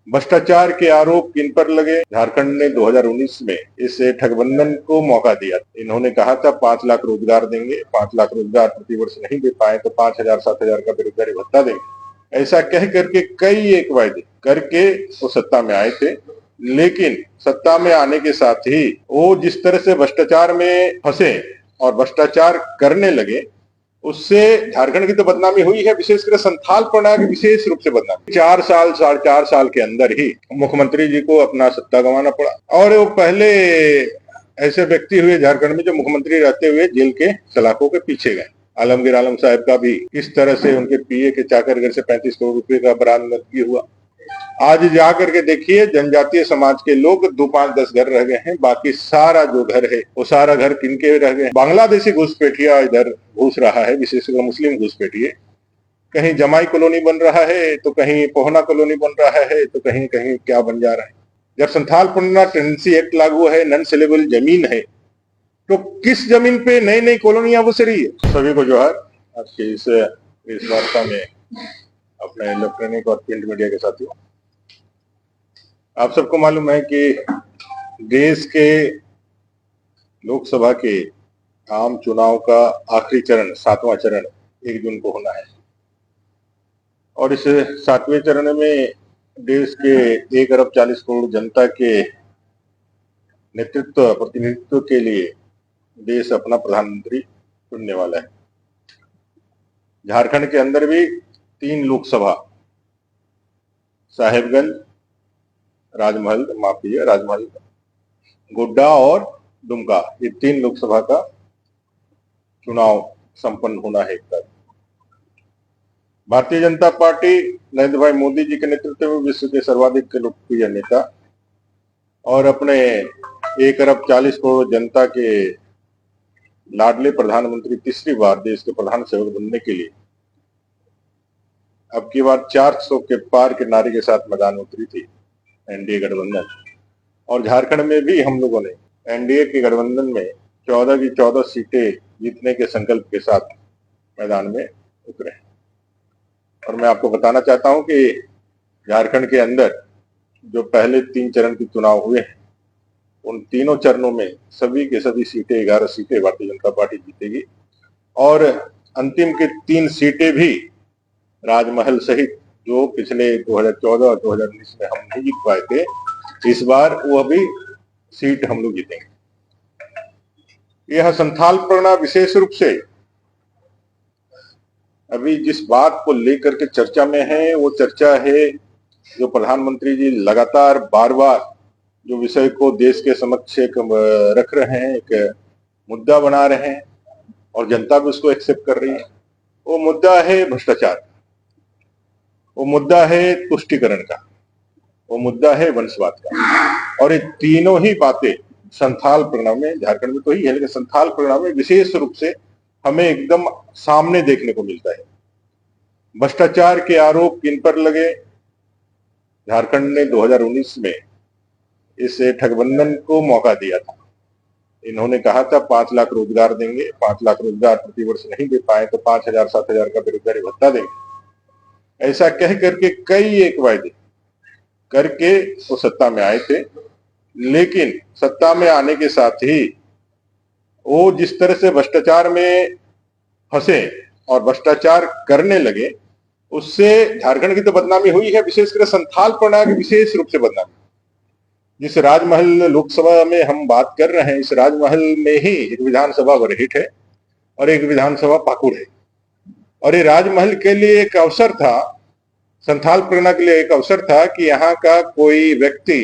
भ्रष्टाचार के आरोप किन पर लगे? झारखंड ने 2019 में इस ठगबंधन को मौका दिया। इन्होंने कहा था 5 लाख रोजगार देंगे, 5 लाख रोजगार प्रतिवर्ष नहीं दे पाए तो 5,000 7,000 का बेरोजगारी भत्ता देंगे। ऐसा कह करके कई एक वायदे करके वो सत्ता में आए थे, लेकिन सत्ता में आने के साथ ही वो जिस तरह से भ्रष्टाचार में फंसे और भ्रष्टाचार करने लगे, उससे झारखंड की तो बदनामी हुई है, विशेषकर संथाल प्रणाली की विशेष रूप से बदनामी। 4 साल के अंदर ही मुख्यमंत्री जी को अपना सत्ता गंवाना पड़ा और वो पहले ऐसे व्यक्ति हुए झारखंड में जो मुख्यमंत्री रहते हुए जेल के सलाखों के पीछे गए। आलमगीर आलम साहब का भी किस तरह से उनके पीए के चाकर घर से 35 करोड़ रुपए का बरामदगी हुआ। आज जाकर के देखिए जनजातीय समाज के लोग 2-5-10 घर रह गए हैं, बाकी सारा जो घर है वो सारा घर किनके रह गए? बांग्लादेशी घुसपैठिया इधर घुस रहा है, विशेषकर मुस्लिम घुसपैठिए। कहीं जमाई कॉलोनी बन रहा है तो कहीं पोहना कॉलोनी बन रहा है तो कहीं कहीं क्या बन जा रहा है। जब संथाल पन्ना टेनेंसी एक्ट लागू है, नॉन सेलेबल जमीन है, तो किस जमीन पे नई नई कॉलोनियां बस रही है? सभी को जोहार। आज की इस वार्ता में अपने इलेक्ट्रॉनिक और प्रिंट मीडिया के साथियों, आप सबको मालूम है कि देश के लोकसभा के आम चुनाव का आखिरी चरण 7वां चरण 1 जून को होना है और इस 7वें चरण में देश के 1 अरब 40 करोड़ जनता के नेतृत्व प्रतिनिधित्व के लिए देश अपना प्रधानमंत्री चुनने वाला है। झारखंड के अंदर भी 3 लोकसभा, साहेबगंज, राजमहल, गोड्डा और दुमका, ये 3 लोकसभा का चुनाव संपन्न होना है। भारतीय जनता पार्टी नरेंद्र भाई मोदी जी के नेतृत्व में विश्व के सर्वाधिक लोकप्रिय नेता और अपने 1 अरब 40 करोड़ जनता के लाडले प्रधानमंत्री तीसरी बार देश के प्रधान सेवक बनने के लिए अब की बार 400 के पार के नारे के साथ मैदान उतरी थी एनडीए गठबंधन। और झारखंड में भी हम लोगों ने एनडीए के गठबंधन में 14 की 14 सीटें जीतने के संकल्प के साथ मैदान में उतरे। और मैं आपको बताना चाहता हूं कि झारखंड के अंदर जो पहले 3 चरण के चुनाव हुए हैं, उन तीनों चरणों में सभी के सभी सीटें 11 सीटें भारतीय जनता पार्टी जीतेगी और अंतिम की 3 सीटें भी राजमहल सहित जो पिछले 2014 और 2019 में हम नहीं जीत पाए थे, इस बार वो भी सीट हम लोग जीतेंगे। यह संथाल प्रगना विशेष रूप से अभी जिस बात को लेकर के चर्चा में है, वो चर्चा है जो प्रधानमंत्री जी लगातार बार बार जो विषय को देश के समक्ष एक रख रहे हैं, एक मुद्दा बना रहे हैं और जनता भी उसको एक्सेप्ट कर रही है। वो मुद्दा है भ्रष्टाचार, वो मुद्दा है तुष्टीकरण का, वो मुद्दा है वंशवाद का। और ये तीनों ही बातें संथाल प्रगना में, झारखंड में तो ही है लेकिन संथाल प्रगना में विशेष रूप से हमें एकदम सामने देखने को मिलता है। भ्रष्टाचार के आरोप किन पर लगे? झारखंड ने 2019 में इस ठगबंधन को मौका दिया था। इन्होंने कहा था 5 लाख रोजगार देंगे, 5 लाख रोजगार प्रतिवर्ष नहीं दे पाए तो 5,000 7,000 का बेरोजगारी भत्ता देंगे। ऐसा कह करके कई एक वायदे करके वो सत्ता में आए थे, लेकिन सत्ता में आने के साथ ही वो जिस तरह से भ्रष्टाचार में फंसे और भ्रष्टाचार करने लगे, उससे झारखंड की तो बदनामी हुई है, विशेषकर संथाल प्रणाली की विशेष रूप से बदनामी। जिस राजमहल लोकसभा में हम बात कर रहे हैं, इस राजमहल में ही एक विधानसभा बरहेट है और एक विधानसभा पाकुड़ है। और ये राजमहल के लिए एक अवसर था, संथाल प्रगना के लिए एक अवसर था कि यहाँ का कोई व्यक्ति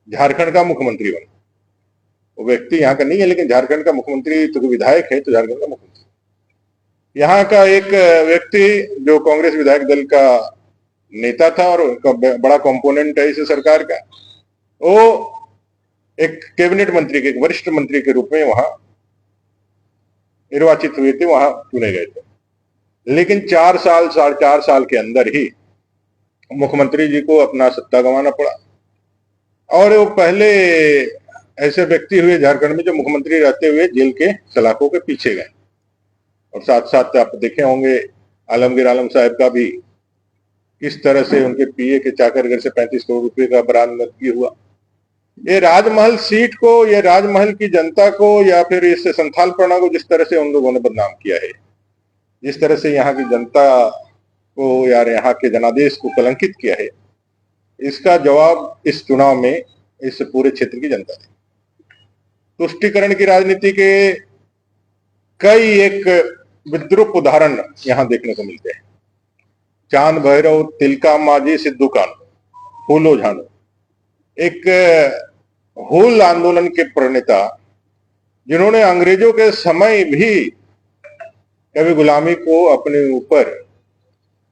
झारखंड का मुख्यमंत्री बने। वो व्यक्ति यहाँ का नहीं है लेकिन झारखंड का मुख्यमंत्री, तो विधायक है तो झारखंड का मुख्यमंत्री। यहाँ का एक व्यक्ति जो कांग्रेस विधायक दल का नेता था और बड़ा कंपोनेंट है इस सरकार का, वो एक कैबिनेट मंत्री के, एक वरिष्ठ मंत्री के रूप में वहां निर्वाचित हुए थे, वहां चुने गए थे। लेकिन 4 साल के अंदर ही मुख्यमंत्री जी को अपना सत्ता गंवाना पड़ा और वो पहले ऐसे व्यक्ति हुए झारखंड में जो मुख्यमंत्री रहते हुए जेल के सलाखों के पीछे गए। और साथ साथ आप देखे होंगे आलमगीर आलम साहब का भी किस तरह से उनके पीए के चाकर घर से 35 करोड़ रुपए का बरामदगी हुआ। ये राजमहल सीट को, ये राजमहल की जनता को, या फिर इस संथाल परगना को जिस तरह से उन लोगों ने बदनाम किया है, जिस तरह से यहाँ की जनता को या यहाँ के जनादेश को कलंकित किया है, इसका जवाब इस चुनाव में इस पूरे क्षेत्र की जनता दी। तुष्टीकरण की राजनीति के कई एक विद्रूप उदाहरण यहाँ देखने को मिलते हैं। चांद भैरव, तिलका मांझी, सिद्धू कान्हू, फूलो झानो, एक हूल आंदोलन के प्रणेता, जिन्होंने अंग्रेजों के समय भी कभी गुलामी को अपने ऊपर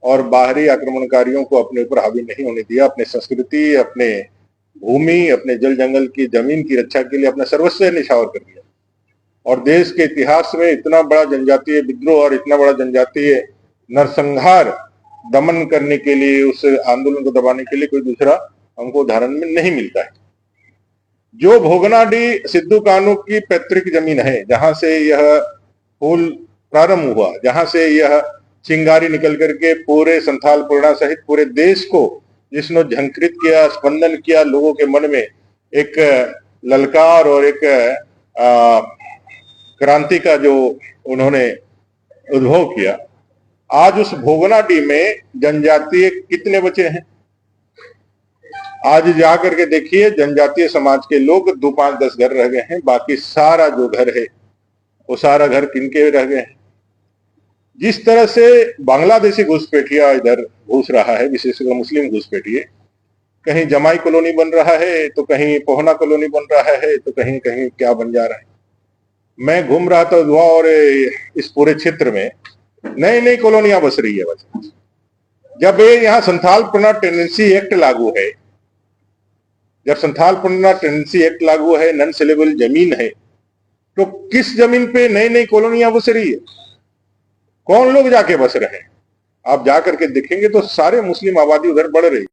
और बाहरी आक्रमणकारियों को अपने ऊपर हावी नहीं होने दिया। अपने संस्कृति, अपने भूमि, अपने जल जंगल की जमीन की रक्षा के लिए अपना सर्वस्व निछावर कर दिया। और देश के इतिहास में इतना बड़ा जनजातीय विद्रोह और इतना बड़ा जनजातीय नरसंहार दमन करने के लिए, उस आंदोलन को दबाने के लिए कोई दूसरा हमको उदाहरण में नहीं मिलता है। जो भोगनाडीह सिद्धू कान्हू की पैतृक जमीन है, जहां से यह पुल प्रारंभ हुआ, जहां से यह चिंगारी निकल करके पूरे संथाल परगना सहित पूरे देश को जिसने झंकृत किया, स्पंदन किया, लोगों के मन में एक ललकार और एक क्रांति का जो उन्होंने उद्भव किया, आज उस भोगनाडीह में जनजातीय कितने बचे हैं? आज जाकर के देखिए, जनजातीय समाज के लोग 2-5-10 घर रह गए हैं, बाकी सारा जो घर है वो सारा घर किनके रह गए हैं। जिस तरह से बांग्लादेशी घुसपैठिया इधर घुस रहा है, विशेषकर मुस्लिम घुसपैठिए, कहीं जमाई कॉलोनी बन रहा है, तो कहीं पोहना कॉलोनी बन रहा है, तो कहीं कहीं क्या बन जा रहा है। मैं घूम रहा था वहां, और इस पूरे क्षेत्र में नई नई कॉलोनियां बस रही है। बस जब ये यहाँ संथाल परगना टेंडेंसी एक्ट लागू है, जब संथाल परगना टेंडेंसी एक्ट लागू है, नॉन सेलेबल जमीन है, तो किस जमीन पे नई नई कॉलोनियां बस रही है? कौन लोग जाके बस रहे हैं? आप जाकर के देखेंगे तो सारे मुस्लिम आबादी उधर बढ़ रही है।